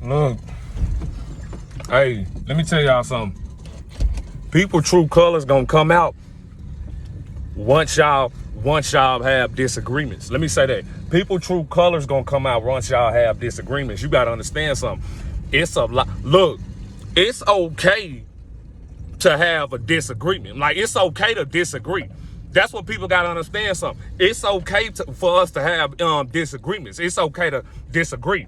Look, hey, let me tell y'all something. People true colors gonna come out once y'all have disagreements. Let me say that. People true colors gonna come out once y'all have disagreements. You gotta understand something. It's a lot. Look, it's okay to have a disagreement. Like, it's okay to disagree. That's what people gotta understand something. It's okay for us to have disagreements. It's okay to disagree.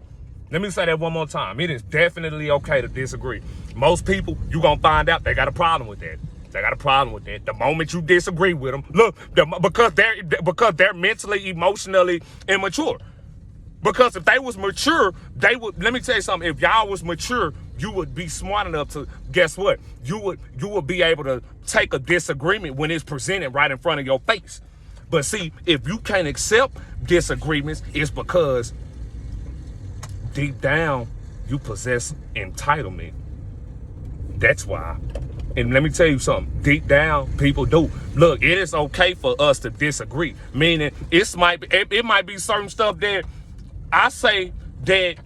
Let me say that one more time. It is definitely okay to disagree. Most people, you gonna find out they got a problem with that. They got a problem with that. The moment you disagree with them, look, because they're mentally, emotionally immature. Because if they was mature, they would. Let me tell you something. If y'all was mature, you would be smart enough to, guess what? You would be able to take a disagreement when it's presented right in front of your face. But see, if you can't accept disagreements, it's because deep down you possess entitlement. That's why. And let me tell you something. Deep down, people do. Look, it is okay for us to disagree. Meaning, it might be certain stuff that I say that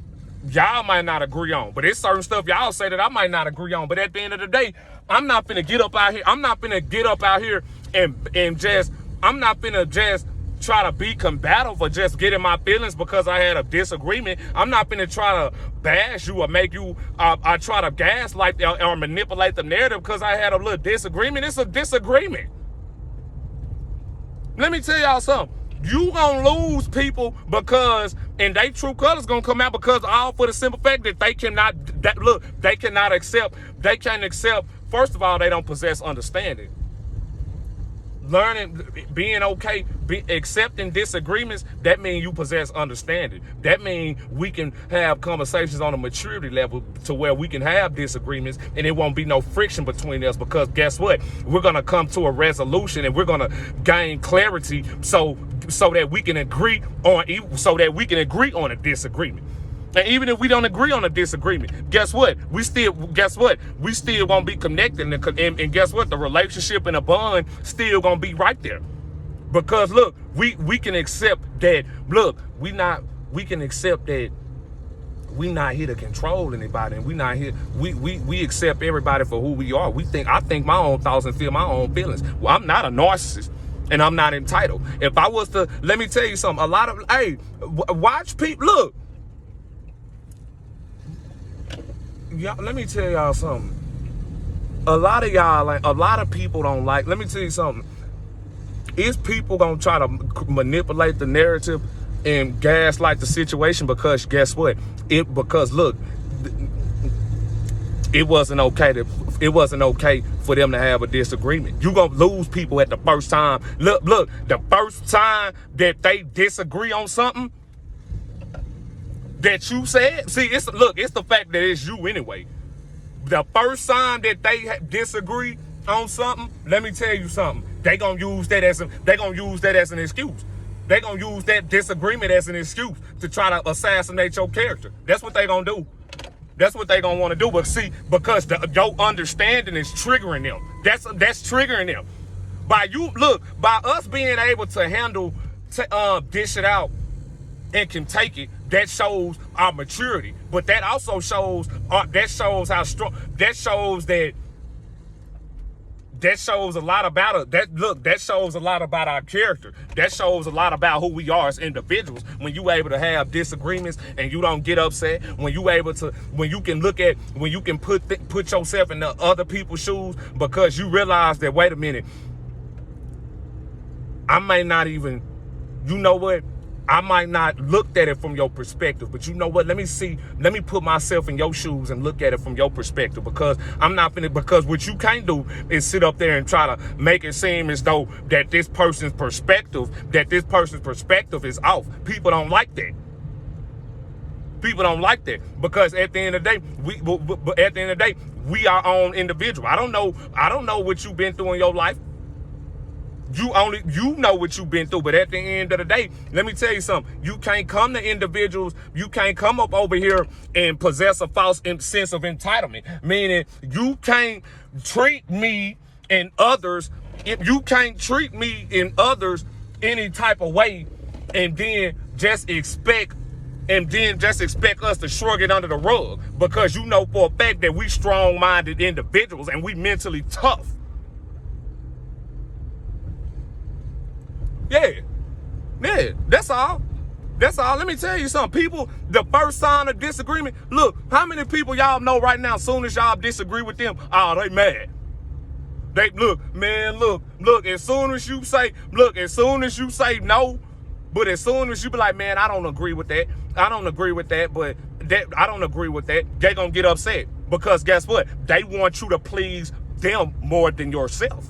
y'all might not agree on, but it's certain stuff y'all say that I might not agree on. But at the end of the day, I'm not finna get up out here. I'm not finna get up out here and just. I'm not finna just try to be combative or just get in my feelings because I had a disagreement. I'm not finna try to bash you or make you. I try to gaslight or manipulate the narrative because I had a little disagreement. It's a disagreement. Let me tell y'all something. You gonna lose people because, and they true colors gonna come out because all for the simple fact that they cannot, they can't accept, first of all, they don't possess understanding. Learning, being okay, accepting disagreements, that means you possess understanding. That means we can have conversations on a maturity level to where we can have disagreements and it won't be no friction between us, because guess what? We're going to come to a resolution and we're going to gain clarity so that we can agree on a disagreement. And even if we don't agree on a disagreement, guess what? We still won't be connected, and guess what? The relationship and the bond still gonna be right there. Because look, we can accept that. Look, we can accept that we not here to control anybody, and we not here. We accept everybody for who we are. I think my own thoughts and feel my own feelings. Well, I'm not a narcissist. And I'm not entitled. If I was to, let me tell you something. Watch people. Look. Y'all, let me tell y'all something. A lot of people don't like. Let me tell you something. Is people gonna try to manipulate the narrative and gaslight the situation because guess what? Because look, it wasn't okay for them to have a disagreement. You gonna lose people at the first time. Look, the first time that they disagree on something that you said, see, it's the fact that it's you anyway. The first time that they disagree on something, let me tell you something. They gonna use that as an excuse. They gonna use that disagreement as an excuse to try to assassinate your character. That's what they gonna do. That's what they gonna want to do. But see, because your understanding is triggering them. That's triggering them. By us being able to handle, dish it out, and can take it, that shows our maturity. But that also shows how strong. That shows a lot about it. That shows a lot about our character. That shows a lot about who we are as individuals. When you able to have disagreements and you don't get upset. When you can put yourself in the other people's shoes, because you realize that, wait a minute, I may not even, you know what? I might not look at it from your perspective, but you know what? Let me put myself in your shoes and look at it from your perspective, because because what you can't do is sit up there and try to make it seem as though that this person's perspective is off. People don't like that. People don't like that, because at the end of the day, we are our own individual. I don't know what you've been through in your life. You know what you've been through, but at the end of the day, let me tell you something. You can't come to individuals. You can't come up over here and possess a false sense of entitlement. Meaning, you can't treat me and others. If you can't treat me and others any type of way, and then just expect and then just expect us to shrug it under the rug because you know for a fact that we strong-minded individuals and we mentally tough. Yeah, that's all. That's all. Let me tell you something. People, the first sign of disagreement, look, how many people y'all know right now, as soon as y'all disagree with them, oh, they mad. They, look, as soon as you say no, but as soon as you be like, man, I don't agree with that, but I don't agree with that, they gonna get upset. Because guess what? They want you to please them more than yourself.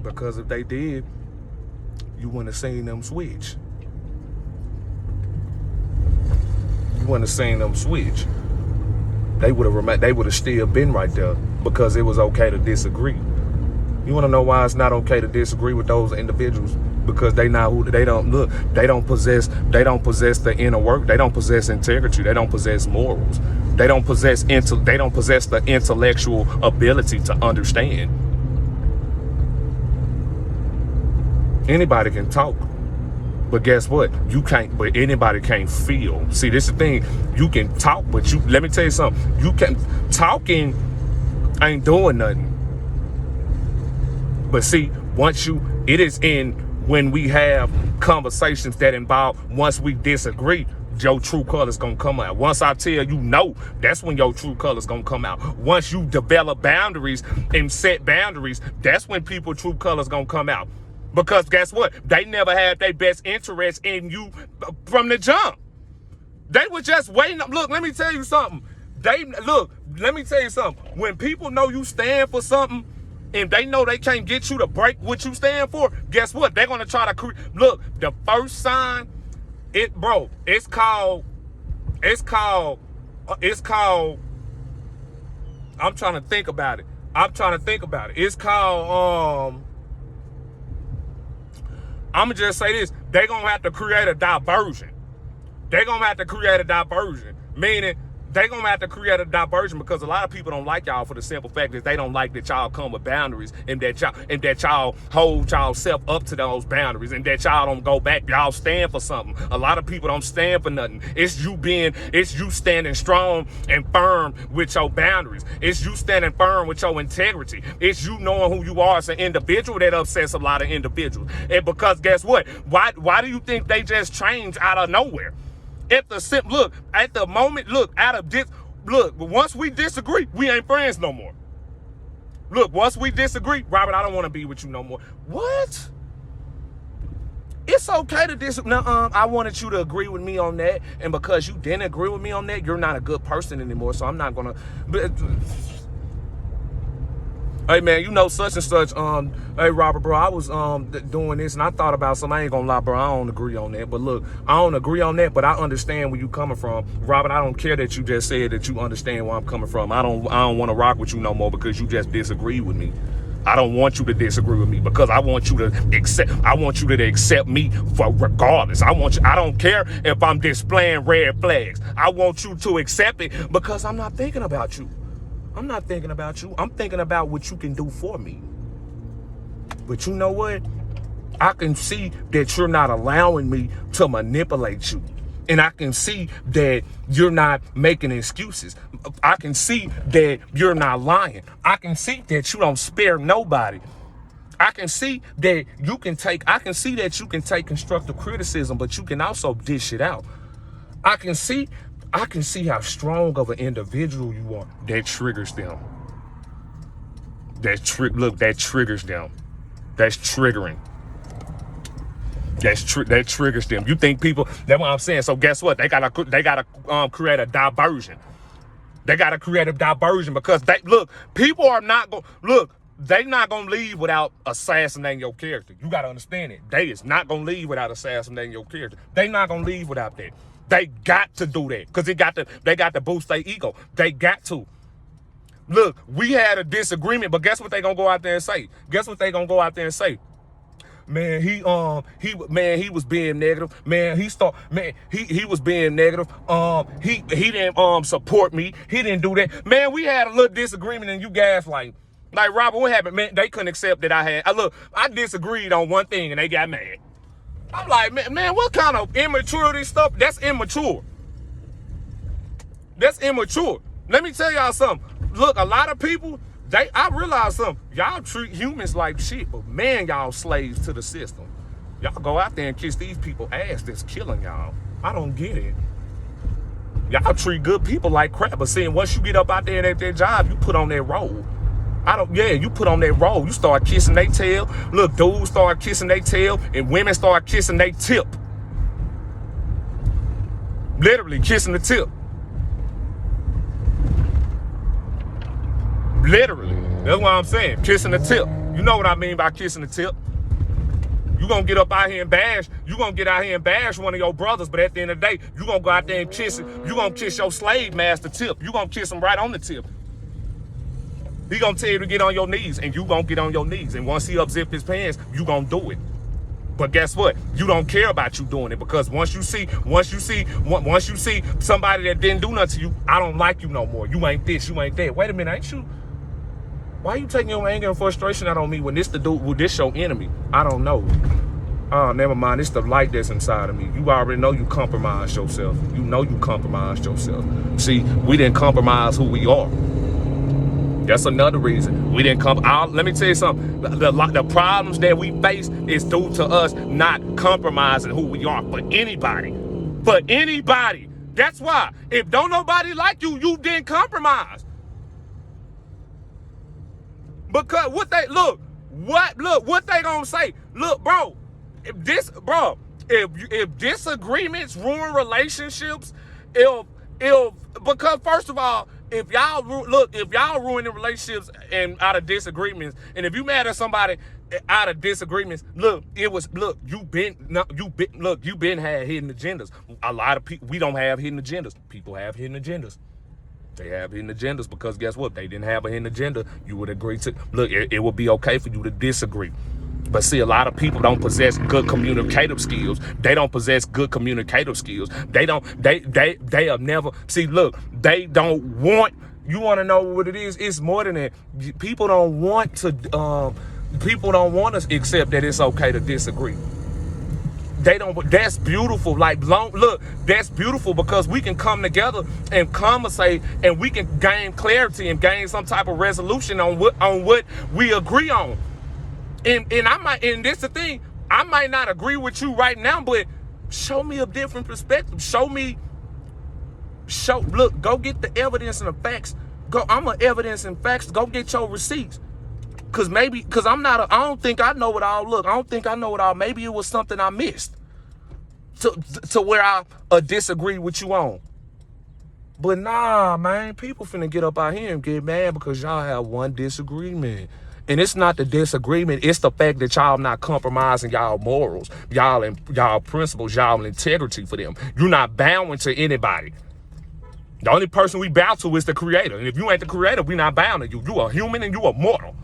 Because if they did, you wouldn't have seen them switch. They would have still been right there because it was okay to disagree. You want to know why it's not okay to disagree with those individuals? Because they don't possess the inner work. They don't possess integrity. They don't possess morals. They don't possess the intellectual ability to understand. Anybody can talk, but guess what? You can't. But anybody can't feel. See, this is the thing. You can talk, but let me tell you something. Talking ain't doing nothing. But see, it is when we have conversations that involve, once we disagree, your true colors gonna come out. Once I tell you no, that's when your true colors gonna come out. Once you develop boundaries and set boundaries, that's when people's true colors gonna come out. Because guess what? They never had their best interest in you from the jump. They were just waiting. Look, let me tell you something. When people know you stand for something and they know they can't get you to break what you stand for, guess what? They're going to try to look, the first sign, it's called, I'm trying to think about it. It's called, I'm going to just say this. They're going to have to create a diversion. Meaning they're going to have to create a diversion because a lot of people don't like y'all for the simple fact that they don't like that y'all come with boundaries and that y'all hold y'all self up to those boundaries and that y'all don't go back. Y'all stand for something. A lot of people don't stand for nothing. It's you standing strong and firm with your boundaries. It's you standing firm with your integrity. It's you knowing who you are as an individual that upsets a lot of individuals. And because guess what? Why do you think they just change out of nowhere? Once we disagree, we ain't friends no more. Look, once we disagree, Robert, I don't want to be with you no more. What? It's okay to disagree. I wanted you to agree with me on that, and because you didn't agree with me on that, you're not a good person anymore, so I'm not gonna. Hey man, you know such and such. Hey Robert, bro, I was doing this and I thought about something. I ain't gonna lie, bro. I don't agree on that. But look, I don't agree on that, but I understand where you coming from, Robert. I don't care that you just said that you understand where I'm coming from. I don't want to rock with you no more because you just disagree with me. I don't want you to disagree with me because I want you to accept me for regardless. I don't care if I'm displaying red flags. I want you to accept it because I'm not thinking about you. I'm thinking about what you can do for me. But you know what? I can see that you're not allowing me to manipulate you. And I can see that you're not making excuses. I can see that you're not lying. I can see that you don't spare nobody. I can see that you can take constructive criticism, but you can also dish it out. I can see how strong of an individual you are. That triggers them. That triggers them. That's triggering. That triggers them. You think people? That's what I'm saying. So guess what? They gotta create a diversion. They gotta create a diversion because people are not going. Look, they not gonna leave without assassinating your character. You gotta understand it. They is not gonna leave without assassinating your character. They not gonna leave without that. They got to do that because they got to boost their ego. They got to. Look, we had a disagreement, but guess what they gonna go out there and say? Man, he was being negative. Man, he was being negative. He didn't support me. He didn't do that. Man, we had a little disagreement and you guys like Robert, what happened? Man, they couldn't accept that I disagreed on one thing and they got mad. I'm like, man, what kind of immaturity stuff? That's immature. That's immature. Let me tell y'all something. Look, a lot of people, I realize something. Y'all treat humans like shit, but man, y'all slaves to the system. Y'all go out there and kiss these people ass that's killing y'all. I don't get it. Y'all treat good people like crap, but see, once you get up out there and at that job, you put on that role. You put on that role. You start kissing their tail. Look, dudes start kissing their tail, and women start kissing their tip. Literally kissing the tip. Literally. That's what I'm saying. Kissing the tip. You know what I mean by kissing the tip. You gonna get up out here and bash. You gonna get out here and bash one of your brothers, but at the end of the day, you gonna go out there and kiss it. You gonna kiss your slave master tip. You gonna kiss him right on the tip. He gonna tell you to get on your knees, and you gonna get on your knees. And once he unzip his pants, you gonna do it. But guess what? You don't care about you doing it, because once you see somebody that didn't do nothing to you, I don't like you no more. You ain't this, you ain't that. Wait a minute, ain't you? Why you taking your anger and frustration out on me when this the dude, this your enemy? I don't know. Oh, never mind. It's the light that's inside of me. You already know you compromised yourself. You know you compromised yourself. See, we didn't compromise who we are. That's another reason. We didn't come out. Let me tell you something. The problems that we face is due to us not compromising who we are for anybody. For anybody. That's why. If don't nobody like you, you didn't compromise. Because what they what they gonna say? Look, bro, if disagreements ruin relationships, because first of all, if y'all ruining relationships and out of disagreements, and if you mad at somebody out of disagreements, you've been had hidden agendas. A lot of people, we don't have hidden agendas. People have hidden agendas. They have hidden agendas because guess what? They didn't have a hidden agenda. You would agree to, it would be okay for you to disagree. But see, a lot of people don't possess good communicative skills. They don't possess good communicative skills. They have never, they don't want, you want to know what it is? It's more than that. People don't want to accept that it's okay to disagree. That's beautiful. That's beautiful because we can come together and conversate, and we can gain clarity and gain some type of resolution on what we agree on. And this the thing, I might not agree with you right now, but show me a different perspective. Go get the evidence and the facts. I'm an evidence and facts. Go get your receipts. Cause I don't think I know it all. I don't think I know it all. Maybe it was something I missed to where I disagree with you on. But nah, man, people finna get up out here and get mad because y'all have one disagreement. And it's not the disagreement, it's the fact that y'all not compromising y'all morals, y'all principles, y'all integrity for them. You're not bowing to anybody. The only person we bow to is the creator. And if you ain't the creator, we not bowing to you. You a human and you a mortal.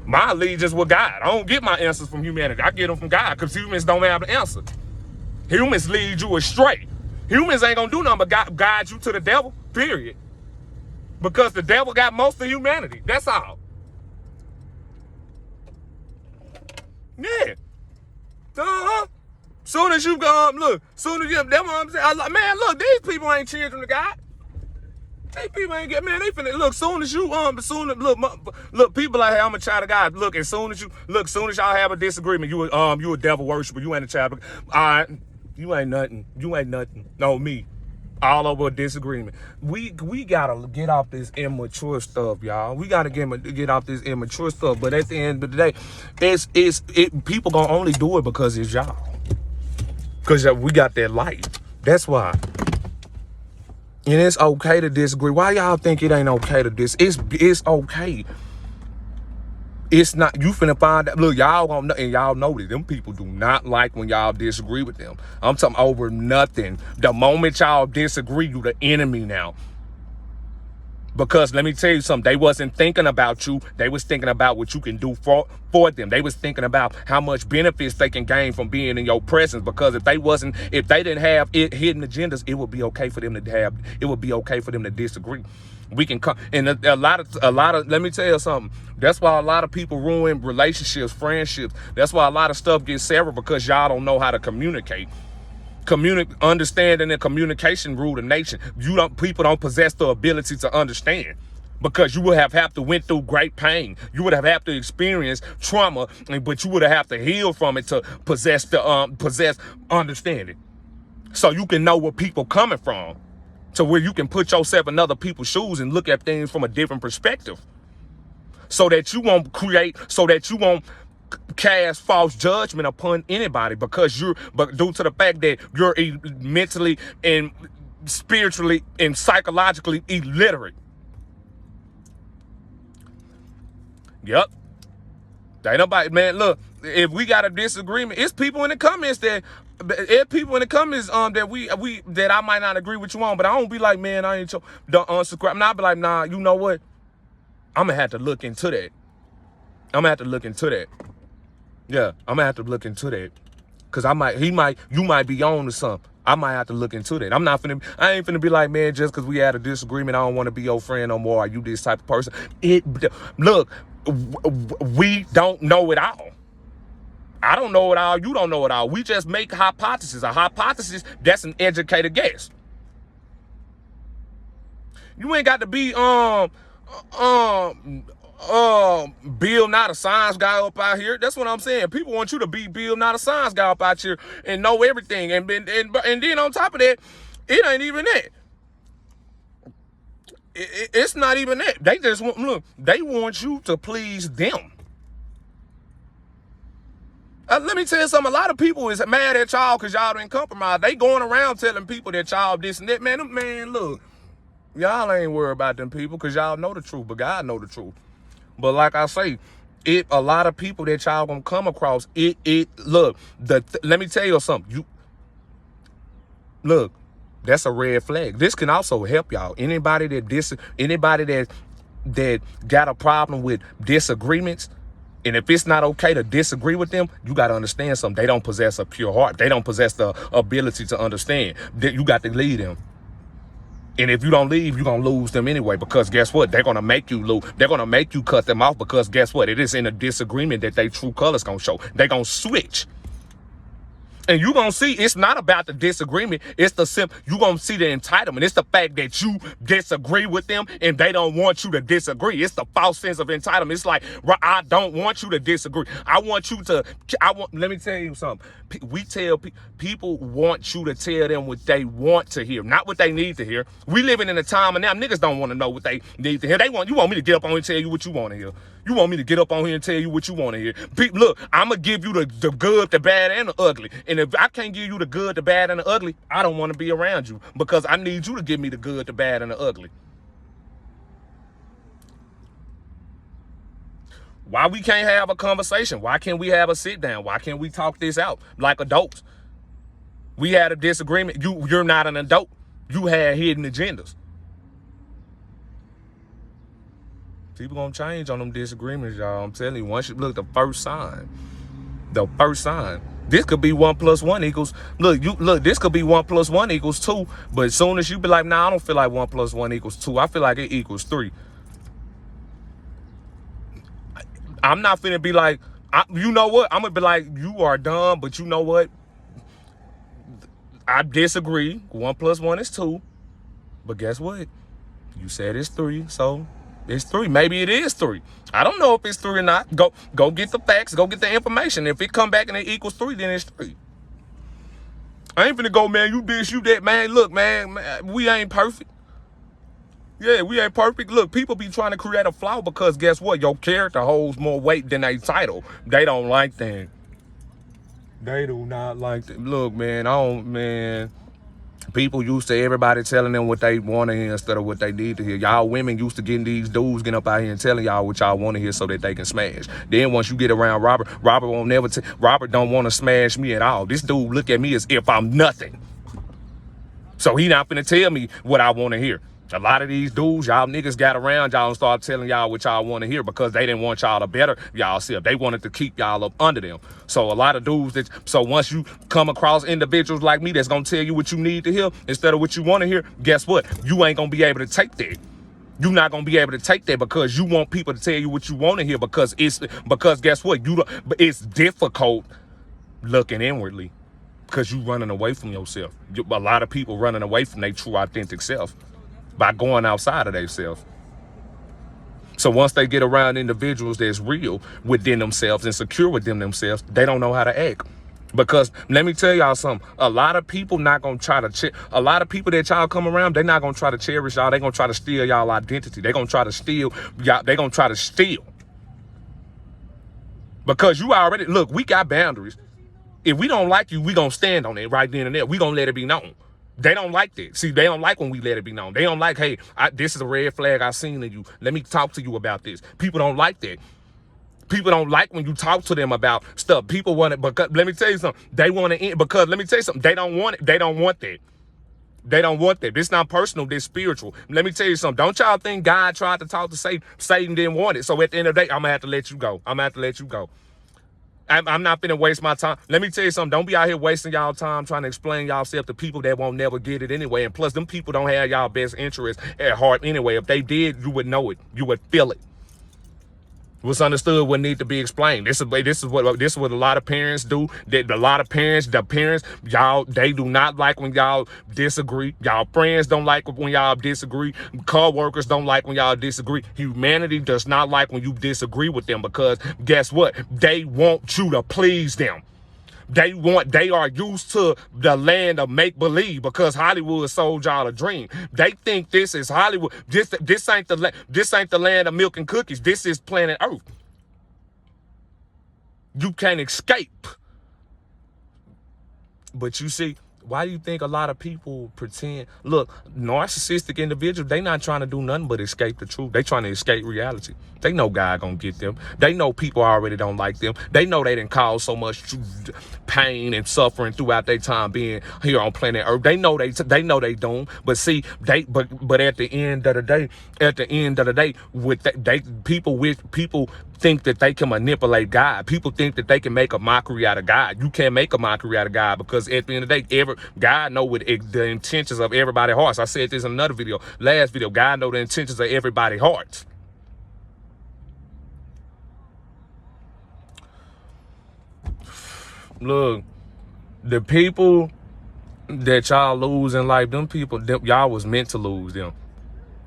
My allegiance with God. I don't get my answers from humanity. I get them from God because humans don't have the answer. Humans lead you astray. Humans ain't gonna do nothing but guide you to the devil, period. Because the devil got most of humanity. That's all. Yeah. Soon as you go, that's what I'm saying. Man, look, these people ain't children of God. These people ain't get, man, they finna, look, people like, hey, I'm a child of God. Look, as soon as y'all have a disagreement, you a devil worshiper, you ain't a child of God. All right, you ain't nothing. No, me. All over a disagreement. We gotta get off this immature stuff, y'all. We gotta get off this immature stuff. But at the end of the day, people gonna only do it because it's y'all. Because we got that light. That's why. And it's okay to disagree. Why y'all think it ain't okay to disagree? It's okay. It's not. You finna find out. Look, y'all gonna know, and y'all know that them people do not like when y'all disagree with them. I'm talking over nothing. The moment y'all disagree, you the enemy now. Because let me tell you something, they wasn't thinking about you. They was thinking about what you can do for them. They was thinking about how much benefits they can gain from being in your presence. Because if they didn't have hidden agendas, it would be okay for them to disagree. We can come, and a lot of, let me tell you something. That's why a lot of people ruin relationships, friendships. That's why a lot of stuff gets severed, because y'all don't know how to communicate. Understanding and communication rule the nation. People don't possess the ability to understand, because you would have to went through great pain. You would have had to experience trauma, but you would have to heal from it to possess understanding. So you can know where people coming from, to where you can put yourself in other people's shoes and look at things from a different perspective, so that you won't cast false judgment upon anybody, but due to the fact that you're mentally and spiritually and psychologically illiterate. Yep. Ain't nobody, man, look, if we got a disagreement, it's people in the comments that I might not agree with you on, but I don't be like, man, I ain't don't unsubscribe. And I'll be like, nah, you know what? I'm gonna have to look into that. Yeah, I'm gonna have to look into that. Cause you might be on to something. I might have to look into that. I ain't finna be like, man, just cause we had a disagreement, I don't want to be your friend no more. Are you this type of person? Look, we don't know it all. I don't know it all. You don't know it all. We just make hypotheses. A hypothesis, that's an educated guess. You ain't got to be Bill, not a science guy up out here. That's what I'm saying. People want you to be Bill, not a science guy up out here and know everything. And then on top of that, it ain't even that. It's not even that. They just they want you to please them. Let me tell you something. A lot of people is mad at y'all because y'all didn't compromise. They going around telling people that y'all this and that. Man, look, y'all ain't worried about them people because y'all know the truth, but God know the truth. But like I say, a lot of people that y'all gonna come across, look, let me tell you something. Look, that's a red flag. This can also help y'all. Anybody that got a problem with disagreements, and if it's not okay to disagree with them, you got to understand something. They don't possess a pure heart. They don't possess the ability to understand. You got to lead them. And if you don't leave, you're going to lose them anyway, because guess what? They're going to make you lose. They're going to make you cut them off, because guess what? It is in a disagreement that they true colors going to show. They're going to switch. And you're going to see it's not about the disagreement. It's you're going to see the entitlement. It's the fact that you disagree with them and they don't want you to disagree. It's the false sense of entitlement. It's like, I don't want you to disagree. Let me tell you something. People want you to tell them what they want to hear, not what they need to hear. We living in a time and now niggas don't want to know what they need to hear. You want me to get up on here and tell you what you want to hear. You want me to get up on here and tell you what you want to hear. Look, I'm going to give you the good, the bad, and the ugly. And if I can't give you the good, the bad, and the ugly, I don't want to be around you, because I need you to give me the good, the bad, and the ugly. Why we can't have a conversation? Why can't we have a sit down? Why can't we talk this out like adults? We had a disagreement. You're not an adult. You had hidden agendas. People gonna change on them disagreements, y'all. I'm telling you, once you look, the first sign. This could be 1 + 1 equals. Look. This could be 1 + 1 equals 2. But as soon as you be like, nah, I don't feel like 1 + 1 equals 2. I feel like it equals 3. I'm not finna be like, you know what? I'm gonna be like, you are dumb, but you know what? I disagree. 1 + 1 is 2. But guess what? You said it's 3, so it's 3. Maybe it is 3. I don't know if it's 3 or not. Go get the facts. Go get the information. If it come back and it equals 3, then it's 3. I ain't finna go, man, you this, you that. Man, look, man, we ain't perfect. Yeah, we ain't perfect. Look, people be trying to create a flaw because guess what? Your character holds more weight than a title. They don't like that. They do not like that. Look, man, people used to everybody telling them what they want to hear instead of what they need to hear. Y'all women used to getting these dudes getting up out here and telling y'all what y'all want to hear so that they can smash. Then once you get around Robert won't never Robert don't want to smash me at all. This dude look at me as if I'm nothing. So he not finna tell me what I want to hear. A lot of these dudes, y'all niggas got around y'all and started telling y'all what y'all want to hear because they didn't want y'all to better y'all self. They wanted to keep y'all up under them. So a lot of dudes so once you come across individuals like me that's gonna tell you what you need to hear instead of what you want to hear, guess what? You ain't gonna be able to take that. You're not gonna be able to take that because you want people to tell you what you want to hear because guess what? It's difficult looking inwardly because you running away from yourself. A lot of people running away from their true authentic self by going outside of themselves. So once they get around individuals that's real within themselves and secure within themselves, they don't know how to act. Because let me tell y'all something, a lot of people not gonna try to a lot of people that y'all come around, they're not gonna try to cherish y'all. They're gonna try to steal y'all identity. They're gonna try to steal y'all. They're gonna try to steal. Because you already, look, we got boundaries. If we don't like you, we gonna stand on it right then and there. We gonna let it be known. They don't like that. See, they don't like when we let it be known. They don't like, hey, this is a red flag I seen in you. Let me talk to you about this. People don't like that. People don't like when you talk to them about stuff. People want it because, let me tell you something, they want to end, because let me tell you something, they don't want it. They don't want that. They don't want that. This not personal, this spiritual. Let me tell you something. Don't y'all think God tried to talk to Satan? Satan didn't want it. So at the end of the day, I'm going to have to let you go. I'm going to have to let you go. I'm not finna waste my time. Let me tell you something. Don't be out here wasting y'all time trying to explain yourself to people that won't never get it anyway. And plus, them people don't have y'all best interest at heart anyway. If they did, you would know it. You would feel it. What's understood would need to be explained. This is what a lot of parents do. That a lot of parents, y'all, they do not like when y'all disagree. Y'all friends don't like when y'all disagree. Co-workers don't like when y'all disagree. Humanity does not like when you disagree with them because guess what? They want you to please them. They are used to the land of make-believe because Hollywood sold y'all a dream. They think this is Hollywood. This ain't the land of milk and cookies. This is planet Earth. You can't escape. But you see, why do you think a lot of people pretend? Look, narcissistic individuals, they not trying to do nothing but escape the truth. They trying to escape reality. They know God gonna get them. They know people already don't like them. They know they didn't cause so much pain and suffering throughout their time being here on planet Earth. They know they doomed. But see, but at the end of the day, people think that they can manipulate God. People think that they can make a mockery out of God. You can't make a mockery out of God because at the end of the day, God know what the intentions of everybody's hearts. I said this in another video, last video. God know the intentions of everybody's hearts. Look, the people that y'all lose in life, y'all was meant to lose them.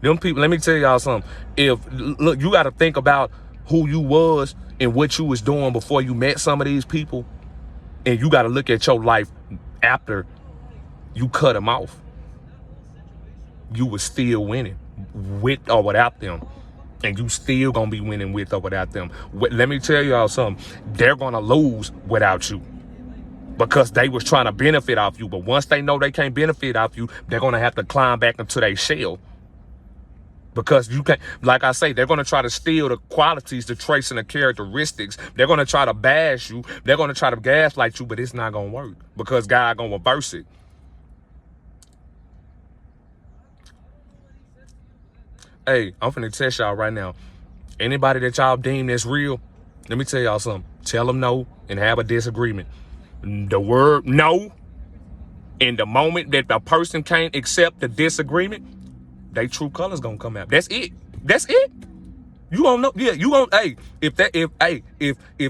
Them people, let me tell y'all something. Look, you got to think about who you was and what you was doing before you met some of these people. And you got to look at your life after you cut them off. You was still winning with or without them. And you still gonna be winning with or without them. Let me tell y'all something. They're gonna lose without you because they was trying to benefit off you. But once they know they can't benefit off you, they're gonna have to climb back into their shell. Because you can't, like I say, they're going to try to steal the qualities, the traits, and the characteristics. They're going to try to bash you. They're going to try to gaslight you, but it's not going to work because God going to reverse it. Hey, I'm finna test y'all right now. Anybody that y'all deem that's real, let me tell y'all something. Tell them no and have a disagreement. The word no, in the moment that the person can't accept the disagreement, they true colors gonna come out. That's it. That's it. You gonna know. Yeah, you gonna. Hey, if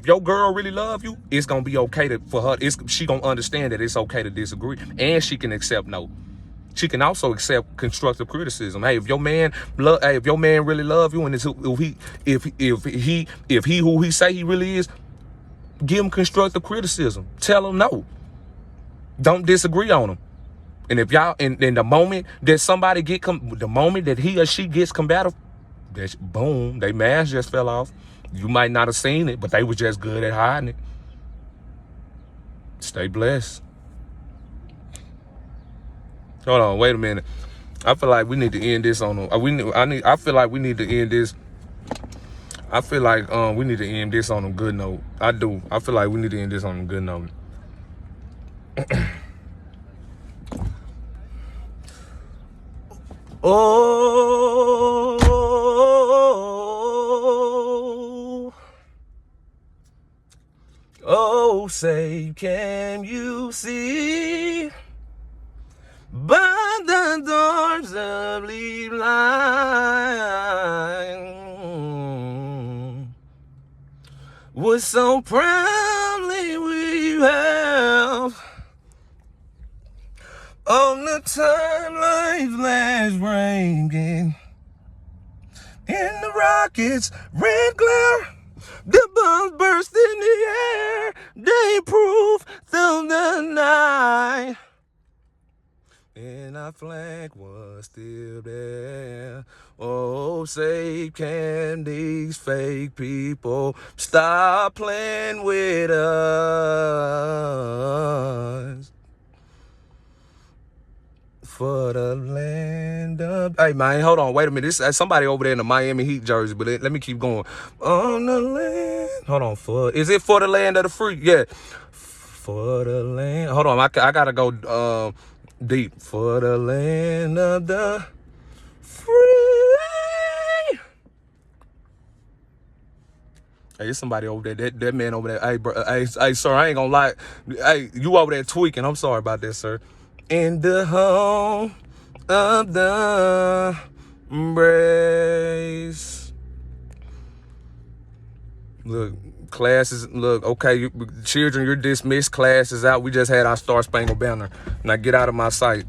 your girl really love you, it's gonna be okay for her. She gonna understand that it's okay to disagree, and she can accept no. She can also accept constructive criticism. Hey, if your man really love you, and if he who he say he really is, give him constructive criticism. Tell him no. Don't disagree on him. And if y'all in the moment that somebody the moment that he or she gets combative, that's boom, they mask just fell off. You might not have seen it, but they was just good at hiding it. Stay blessed. Hold on, wait a minute. I feel like we need to end this on I feel like we need to end this. I feel like we need to end this on a good note. I do. I feel like we need to end this on a good note. Oh, say, can you see by the doors of leave light? but so proudly we have. On the time life flash ringing, in the rockets, red glare, the bombs burst in the air, they prove through the night. And our flag was still there. Oh, say, can these fake people stop playing with us? For the land of... Hey, man, hold on. Wait a minute. This somebody over there in the Miami Heat jersey, but let me keep going. On the land... Hold on. Is it for the land of the free? Yeah. For the land... Hold on. I got to go deep. For the land of the free. Hey, there's somebody over there. That man over there. Hey, bro. Hey, sir, I ain't gonna lie. Hey, you over there tweaking. I'm sorry about that, sir. In the home of the embrace. Look, classes, look, okay, children, you're dismissed. Class is out. We just had our Star Spangled Banner. Now get out of my sight.